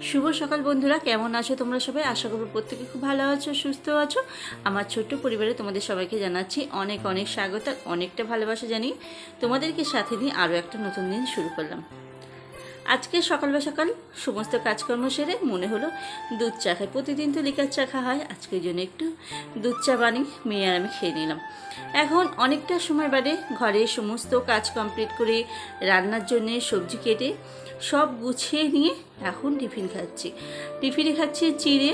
শুভ সকাল বন্ধুরা, কেমন আছো তোমরা সবাই? আশা করব প্রত্যেকে খুব ভালো আছো, সুস্থ আছো। আমার ছোট্ট পরিবারে তোমাদের সবাইকে জানাচ্ছি অনেক অনেক স্বাগত, অনেকটা ভালোবাসা জানি। তোমাদেরকে সাথে নিয়ে আরও একটা নতুন দিন শুরু করলাম। আজকে সকাল সমস্ত কাজকর্ম সেরে মনে হলো দুধ চা খাই। প্রতিদিন তো লিকার চা খাওয়া হয়, আজকের জন্য একটু দুধ চা বানিয়ে মেয়ে আর আমি খেয়ে নিলাম। এখন অনেকটা সময় বাদে ঘরে সমস্ত কাজ কমপ্লিট করে রান্নার জন্যে সবজি কেটে সব গুছিয়ে নিয়ে এখন টিফিনে খাচ্ছি চিড়ে।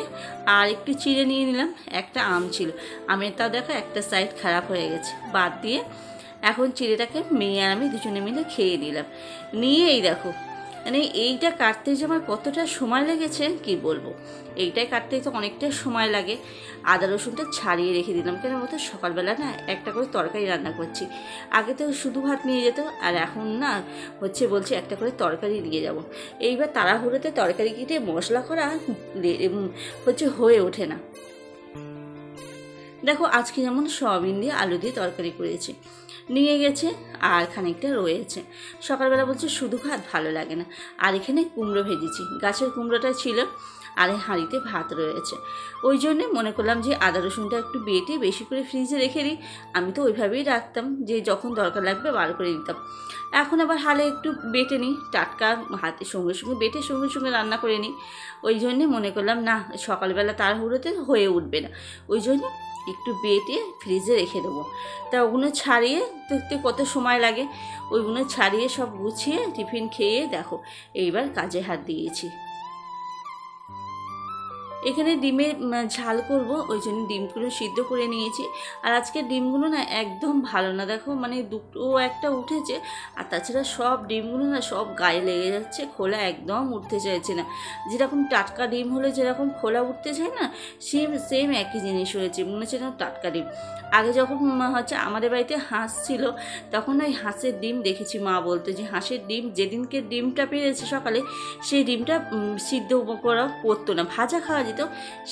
আর একটু চিড়ে নিয়ে নিলাম, একটা আম ছিল, আমের তাও দেখো একটা সাইড খারাপ হয়ে গেছে, বাদ দিয়ে এখন চিড়েটাকে মেয়ে আর আমি দুজনে মিলে খেয়ে নিলাম। নিয়ে এই দেখো, মানে এইটা কাটতে যে আমার কতটা সময় লেগেছে কি বলবো। এইটাই কাটতে তো অনেকটা সময় লাগে। আদা রসুনটা ছাড়িয়ে রেখে দিলাম, কেন বলতো সকালবেলা না একটা করে তরকারি রান্না করছি। আগে তো শুধু ভাত নিয়ে যেত, আর এখন না বলছি একটা করে তরকারি দিয়ে যাব। এইবার তাড়াহুড়োতে তরকারি কেটে মশলা করা হয়ে ওঠে না। দেখো আজকে যেমন সয়াবিন দিয়ে আলু দিয়ে তরকারি করেছি, নিয়ে গেছে আর খানিকটা রয়েছে। সকালবেলা বলছে শুধু ভাত ভালো লাগে না, আর এখানে কুমড়ো ভেজেছি, গাছের কুমড়োটা ছিল, আর হাঁড়িতে ভাত রয়েছে। ওই জন্যে মনে করলাম যে আদা রসুনটা একটু বেটে বেশি করে ফ্রিজে রেখে দিই। আমি তো ওইভাবেই রাখতাম, যে যখন দরকার লাগবে বার করে দিতাম। এখন আবার হালে একটু বেটে নিই, টাটকা হাতে সঙ্গে সঙ্গে বেটে সঙ্গে সঙ্গে রান্না করে নিই। ওই জন্যে মনে করলাম না, সকালবেলা তাড়াহুড়োতে হয়ে উঠবে না, ওই জন্যে একটু বেটে ফ্রিজে রেখে দেবো। তা ওগুলো ছাড়িয়ে দেখতে কত সময় লাগে, ওইগুলো ছাড়িয়ে সব গুছিয়ে টিফিন খেয়ে দেখো এইবার কাজে হাত দিয়েছি। এখানে ডিমের ঝাল করব, ওই জন্য ডিমগুলো সিদ্ধ করে নিয়েছি। আর আজকের ডিমগুলো না একদম ভালো না, দেখো মানে দুটো একটা উঠেছে, আর তাছাড়া সব ডিমগুলো না সব গায়ে লেগে যাচ্ছে, খোলা একদম উঠতে চাইছে না। যেরকম টাটকা ডিম হলে যেরকম খোলা উঠতে চায় না, সেম একই জিনিস হয়েছে, মনে হচ্ছে না টাটকা ডিম। আগে যখন আমাদের বাড়িতে হাঁস ছিল, তখন ওই হাঁসের ডিম দেখেছি, মা বলতো যে হাঁসের ডিম যেদিনকে ডিমটা পেরেছে সকালে, সেই ডিমটা সিদ্ধ করা করতো না, ভাজা খাওয়া যেত,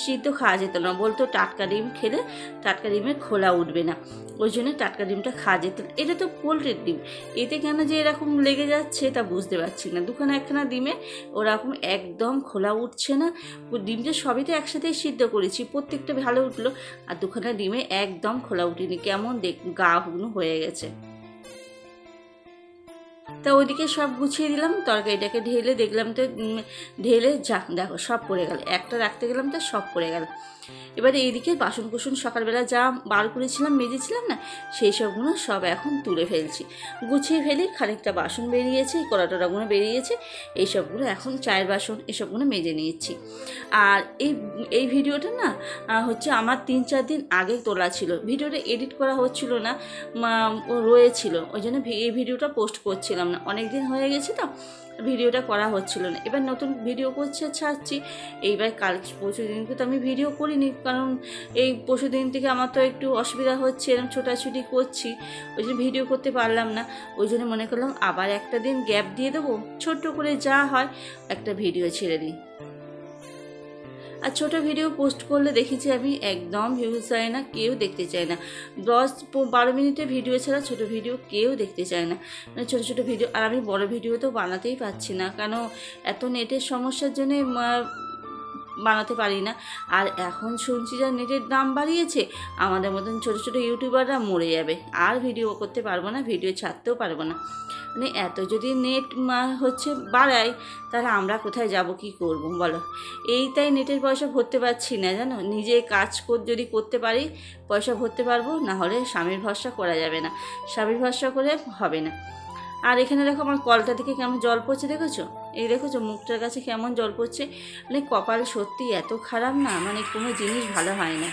সিদ্ধ খাওয়া যেত না, বলতো টাটকা ডিম খেলে টাটকা ডিমের খোলা উঠবে না, ওই জন্য টাটকা ডিমটা খাওয়া যেত না। এটা তো পোলট্রির ডিম, এতে কেন যে এরকম লেগে যাচ্ছে তা বুঝতে পারছি না। দুখানা একখানা ডিমে ওরকম একদম খোলা উঠছে না। ডিমটা সবই তো একসাথেই সিদ্ধ করেছি, প্রত্যেকটা ভালো উঠলো, আর দুখানা ডিমে একদম খোলা উঠিনি, কেমন গা হুগনো হয়ে গেছে। তা ওইদিকে সব গুছিয়ে দিলাম, তরকারিটাকে ঢেলে দেখলাম তো ঢেলে দেখো সব পড়ে গেল, একটা রাখতে গেলাম তো সব পড়ে গেল। এবারে এইদিকে বাসন কুসন সকালবেলা যা বার করেছিলাম মেজেছিলাম না, সেই সবগুলো সব এখন তুলে ফেলছি, গুছিয়ে ফেলি। খানিকটা বাসন বেরিয়েছে, কড়া টড়াগুলো বেরিয়েছে, এইসবগুলো এখন চায়ের বাসন এসবগুলো মেজে নিয়েছি। আর এই ভিডিওটা না আমার 3-4 দিন আগে তোলা ছিল, ভিডিওটা এডিট করা হচ্ছিল না, রয়েছিল, ওই জন্য এই ভিডিওটা পোস্ট করছিলাম না, অনেক দিন হয়ে গেছে তো ভিডিওটা করা হচ্ছিল না। এবার নতুন ভিডিও করছি, ছাড়ছি। এইবার পরশু দিনকে তো আমি ভিডিও করিনি, কারণ এই পরশু দিন থেকে আমার তো একটু অসুবিধা হচ্ছে, এরকম ছোটাছুটি করছি, ওই জন্য ভিডিও করতে পারলাম না। ওই জন্য মনে করলাম আবার একটা দিন গ্যাপ দিয়ে দেবো, ছোট্ট করে যা হয় একটা ভিডিও ছেড়ে দিই। আর ছোটো ভিডিও পোস্ট করলে দেখেছি আমি একদম ভিউজ চায় না, কেউ দেখতে চায় না। 10-12 মিনিটের ভিডিও ছাড়া ছোটো ভিডিও কেউ দেখতে চায় না, মানে ছোটো ছোটো ভিডিও। আর আমি বড় ভিডিও তো বানাতেই পারছি না, কেন এত নেটের সমস্যার জন্যে বানাতে পারি না। আর এখন শুনছি যা নেটের দাম বাড়িয়েছে, আমাদের মতন ছোটো ছোটো ইউটিউবাররা মরে যাবে, আর ভিডিও করতে পারবো না, ভিডিও ছাড়তেও পারবো না। মানে এত যদি নেট বাড়ায়, তাহলে আমরা কোথায় যাব, কি করব বলো? তাই নেটের পয়সা ভরতে পারছি না, জানো। নিজে কাজ যদি করতে পারি পয়সা ভরতে পারবো, না হলে স্বামীর ভরসা করা যাবে না, স্বামীর ভরসা করে হবে না। আর এখানে দেখো আমার কলটা থেকে কেমন জল পড়ছে, দেখেছো? দেখেছো মুখটার কাছে কেমন জল পড়ছে? মানে কপাল সত্যি এত খারাপ না, মানে কোনো জিনিস ভালো হয় না।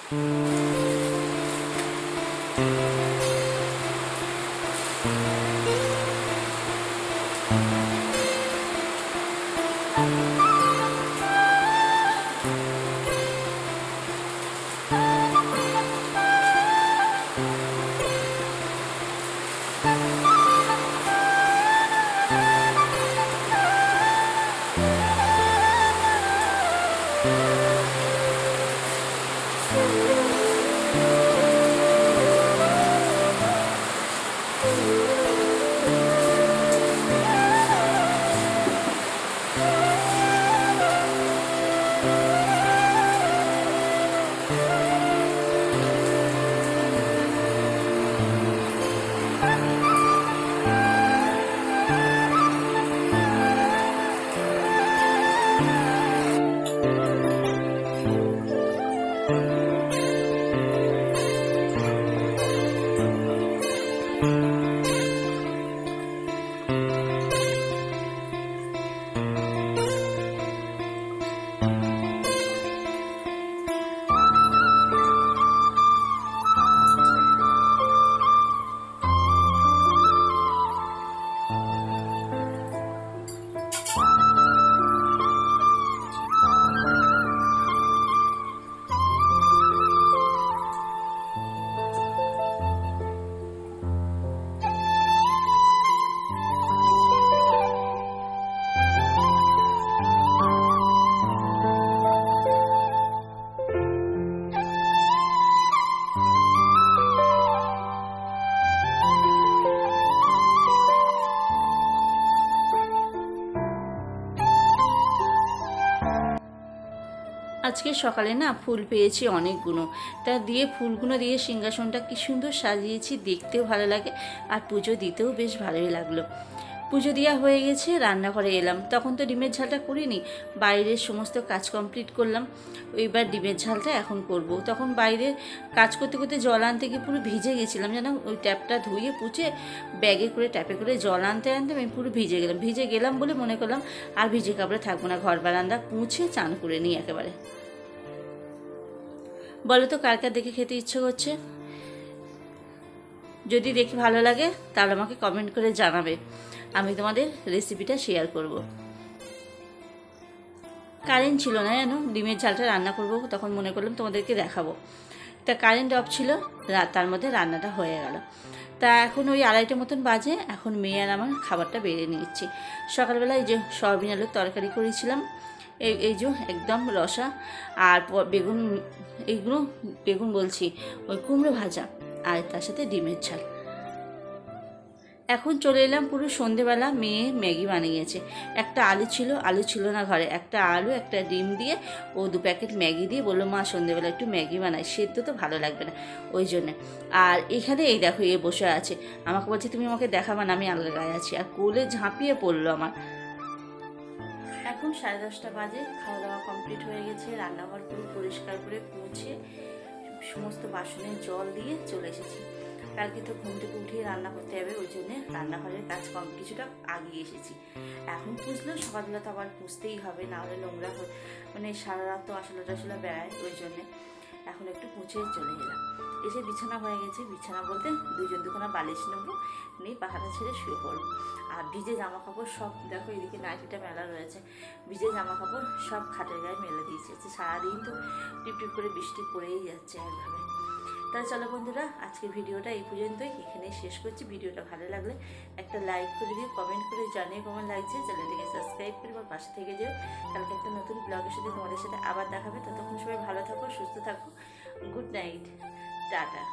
আজকে সকালে না ফুল পেয়েছি অনেকগুলো, তা দিয়ে ফুলগুলো দিয়ে সিংহাসনটা কি সুন্দর সাজিয়েছি, দেখতেও ভালো লাগে আর পুজো দিতেও বেশ ভালোই লাগলো। পুজো দেওয়া হয়ে গেছে, রান্নাঘরে এলাম, তখন তো ডিমের ঝালটা করিনি, বাইরের সমস্ত কাজ কমপ্লিট করলাম। এবার ডিমের ঝালটা এখন করব। তখন বাইরের কাজ করতে করতে জল আনতে গিয়ে পুরো ভিজে গেছিলাম, যেন ওই ট্যাপটা ধুয়ে পুছে ব্যাগে করে ট্যাপে করে জল আনতে আনতে আমি পুরো ভিজে গেলাম বলে মনে করলাম আর ভিজে কাপড়ে থাকবো না, ঘর বারান্দা পুছে চান করে নিই একেবারে। বলো তো কার কার দেখে খেতে ইচ্ছে করছে? যদি দেখে ভালো লাগে তাহলে আমাকে কমেন্ট করে জানাবে, আমি তোমাদের রেসিপিটা শেয়ার করব। কারেন্ট ছিল না জানো, ডিমের ঝালটা রান্না করব, তখন মনে করলাম তোমাদেরকে দেখাবো। তা কারেন্ট অফ ছিল, তার মধ্যে রান্নাটা হয়ে গেল। তা এখন ওই 2:30 মতন বাজে, এখন মেয়ে আর আমার খাবারটা বেড়ে নিচ্ছি। সকালবেলা এই যে সয়াবিন আলুর তরকারি করেছিলাম, এই যে একদম রসা, আর বেগুন, এইগুলো বেগুন বলছি ওই কুমড়ো ভাজা, আর তার সাথে ডিমের ঝাল। এখন চলে এলাম পুরো সন্ধেবেলা, মেয়ে ম্যাগি বানিয়েছে। একটা আলু ছিল না ঘরে, একটা আলু একটা ডিম দিয়ে ও 2 প্যাকেট ম্যাগি দিয়ে বললো মা সন্ধেবেলা একটু ম্যাগি বানাই, সেদ্ধ তো ভালো লাগবে না ওই জন্যে। আর এখানে এই দেখো এ বসে আছে, আমাকে বলছে তুমি আমাকে দেখাবা না, আমি আলগায় আছি, আর কোলে ঝাঁপিয়ে পড়লো আমার। এখন 10:30 বাজে, খাওয়া দাওয়া কমপ্লিট হয়ে গেছে, রান্নাঘর পুরো পরিষ্কার করে মুছে সমস্ত বাসনে জল দিয়ে চলে এসেছি। কালকে তো ঘুম থেকে উঠিয়ে রান্না করতে হবে, ওই জন্যে রান্নাঘরের কাজ কিছুটা আগিয়ে এসেছি। এখন পুষলেও সকালবেলা তো আবার পুষতেই হবে, না হলে নোংরা মানে সারা রাত তো আসলে বেড়ায়, ওই জন্যে এখন একটু মুছে চলে এলাম। এসে বিছানা হয়ে গেছে, বিছানা বলতে 2-2খানা বালিশ নেবো, নিয়ে পাখাটা ছেড়ে শুয়ে পড়বো। আর ভিজে জামা কাপড় সব দেখো, এদিকে নাইটিটা মেলা রয়েছে, ভিজে জামা কাপড় সব খাটের গায়ে মেলে দিয়েছে। সারাদিন তো টিপ করে বৃষ্টি পড়েই যাচ্ছে একভাবে। তাহলে চলো বন্ধুরা, আজকের ভিডিওটা এই পর্যন্তই, এখানেই শেষ করছি। ভিডিওটা ভালো লাগলে একটা লাইক করে দিও, কমেন্ট করে জানিয়ে কেমন লাগছে, চ্যানেলটিকে সাবস্ক্রাইব করে আমার পাশে থেকে যেও। কালকে একটা নতুন ব্লগের সাথে তোমাদের সাথে আবার দেখাবে। ততক্ষণ সবাই ভালো থাকো, সুস্থ থাকো, গুড নাইট, টাটা।